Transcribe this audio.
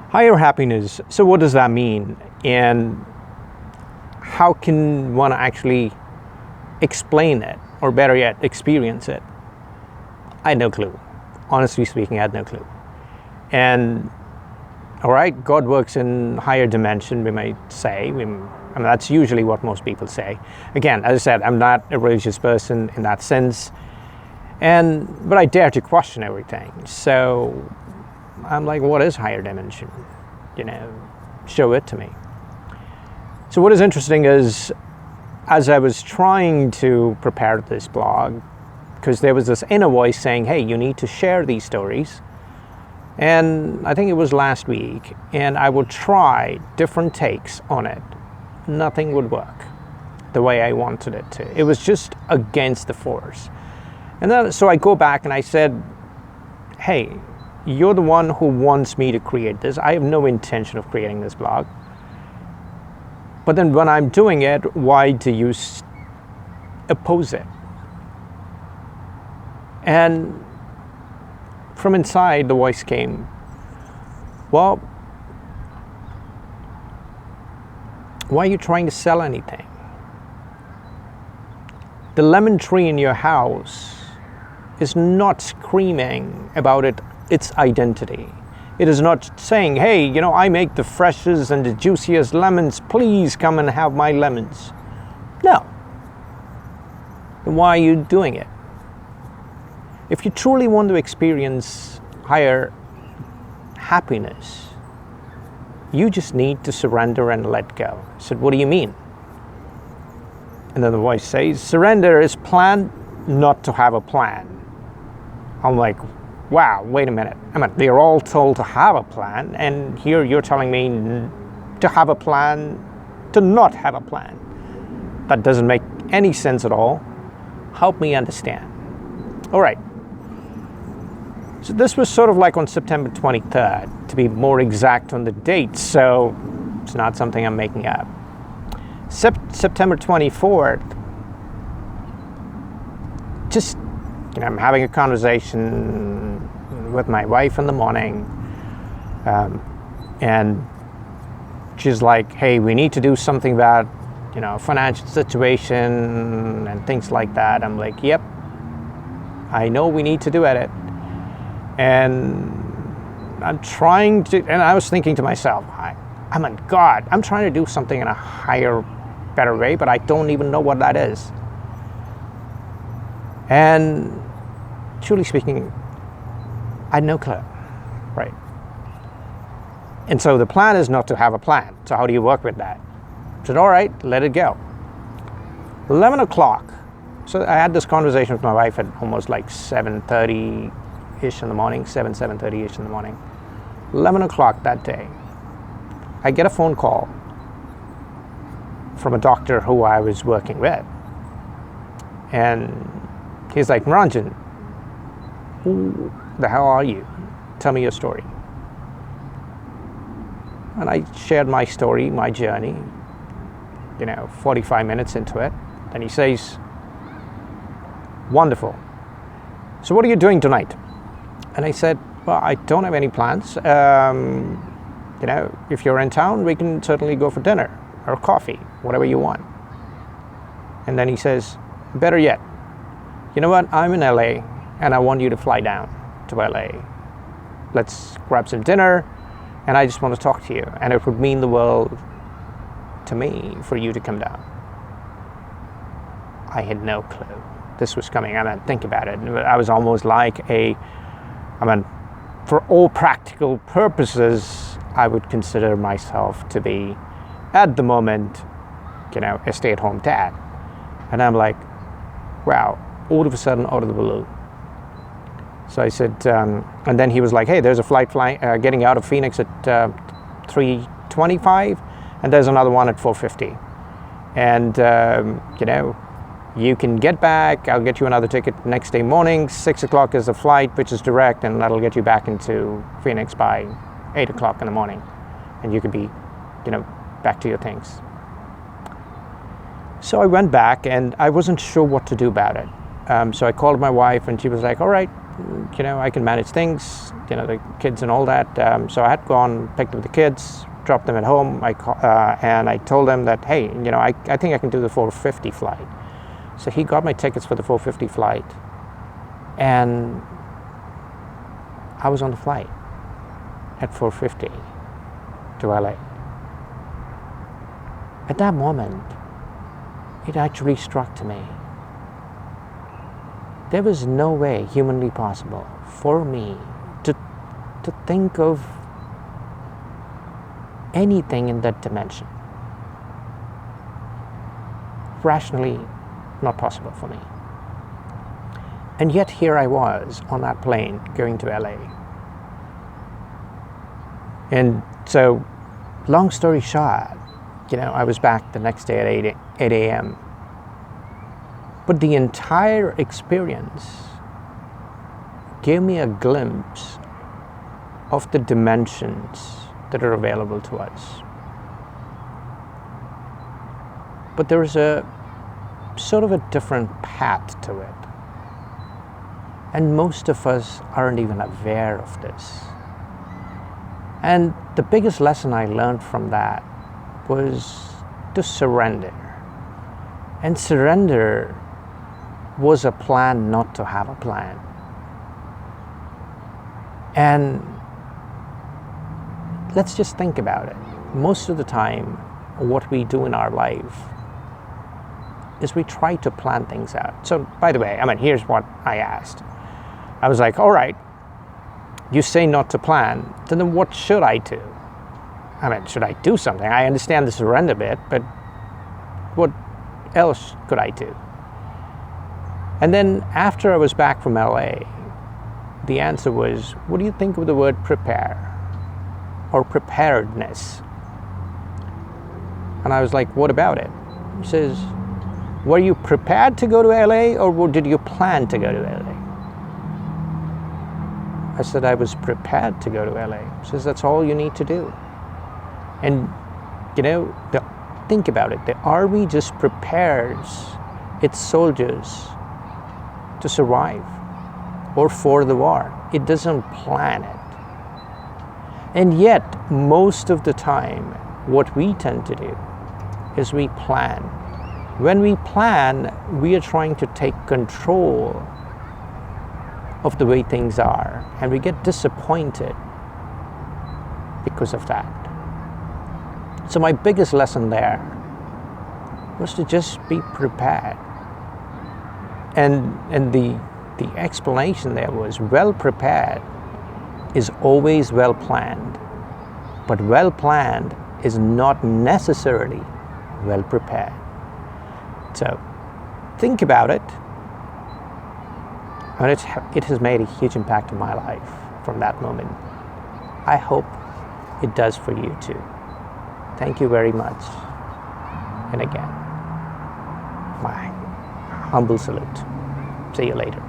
Higher happiness. So what does that mean? And how can one actually explain it, or better yet, experience it? I had no clue. Honestly speaking, I had no clue. And all right, God works in higher dimension, we might say. That's usually what most people say. Again, as I said, I'm not a religious person in that sense, but I dare to question everything. So I'm like, what is higher dimension? Show it to me. So what is interesting is, as I was trying to prepare this blog, because there was this inner voice saying, hey, you need to share these stories. And I think it was last week, and I would try different takes on it. Nothing would work the way I wanted it to. It was just against the force. And then, so I go back and I said, hey, you're the one who wants me to create this. I have no intention of creating this blog. But then when I'm doing it, why do you oppose it? And from inside, the voice came, well, why are you trying to sell anything? The lemon tree in your house is not screaming about its identity. It is not saying, hey, I make the freshest and the juiciest lemons. Please come and have my lemons. No. Then why are you doing it? If you truly want to experience higher happiness, you just need to surrender and let go. I said, what do you mean? And then the voice says, surrender is plan not to have a plan. I'm like, wow, wait a minute. They're all told to have a plan, and here you're telling me to have a plan, to not have a plan. That doesn't make any sense at all. Help me understand. All right. So this was sort of like on September 23rd, to be more exact on the date, so it's not something I'm making up. September 24th, just, I'm having a conversation with my wife in the morning, and she's like, hey, we need to do something about, financial situation and things like that. I'm like, yep, I know we need to do it. And I'm trying to, and I was thinking to myself, God, I'm trying to do something in a higher, better way, but I don't even know what that is. And truly speaking, I had no clue, right? And so the plan is not to have a plan. So how do you work with that? I said, all right, let it go. 11 o'clock. So I had this conversation with my wife at almost like 7:30-ish in the morning, 7:30-ish in the morning. 11 o'clock that day, I get a phone call from a doctor who I was working with. And he's like, Ranjan, who the hell are you? Tell me your story. And I shared my story, my journey, 45 minutes into it. And he says, wonderful. So what are you doing tonight? And I said, well, I don't have any plans. If you're in town, we can certainly go for dinner or coffee, whatever you want. And then he says, better yet, you know what? I'm in LA and I want you to fly down to LA. Let's grab some dinner and I just want to talk to you. And it would mean the world to me for you to come down. I had no clue this was coming. Think about it. I was almost like for all practical purposes, I would consider myself to be, at the moment, a stay-at-home dad. And I'm like, wow, all of a sudden, out of the blue. So I said, and then he was like, hey, there's a flight getting out of Phoenix at 3:25, and there's another one at 4:50. And, you can get back, I'll get you another ticket next day morning, 6 o'clock is the flight, which is direct, and that'll get you back into Phoenix by 8 o'clock in the morning. And you could be, back to your things. So I went back and I wasn't sure what to do about it. So I called my wife and she was like, all right, I can manage things, the kids and all that. So I had gone, picked up the kids, dropped them at home, and I told them that, hey, I think I can do the 4:50 flight. So he got my tickets for the 4:50 flight, and I was on the flight at 4:50 to LA. At that moment, it actually struck to me. There was no way humanly possible for me to think of anything in that dimension. Rationally, not possible for me. And yet here I was on that plane going to LA. And so, long story short, I was back the next day at 8 a.m. But the entire experience gave me a glimpse of the dimensions that are available to us. But there is a sort of a different path to it. And most of us aren't even aware of this. And the biggest lesson I learned from that was to surrender. And surrender was a plan not to have a plan. And let's just think about it. Most of the time, what we do in our life is we try to plan things out. So, by the way, here's what I asked. I was like, all right, you say not to plan, then what should I do? Should I do something? I understand the surrender bit, but what else could I do? And then after I was back from LA, the answer was, what do you think of the word prepare or preparedness? And I was like, what about it? He says, were you prepared to go to LA or did you plan to go to LA? I said, I was prepared to go to LA. He says, that's all you need to do. And, think about it. The army just prepares its soldiers to survive or for the war. It doesn't plan it. And yet, most of the time, what we tend to do is we plan. When we plan, we are trying to take control of the way things are, and we get disappointed because of that. So my biggest lesson there was to just be prepared. And the explanation there was, well prepared is always well planned, but well planned is not necessarily well prepared. So think about it. And it has made a huge impact on my life from that moment. I hope it does for you too. Thank you very much. And again, my humble salute. See you later.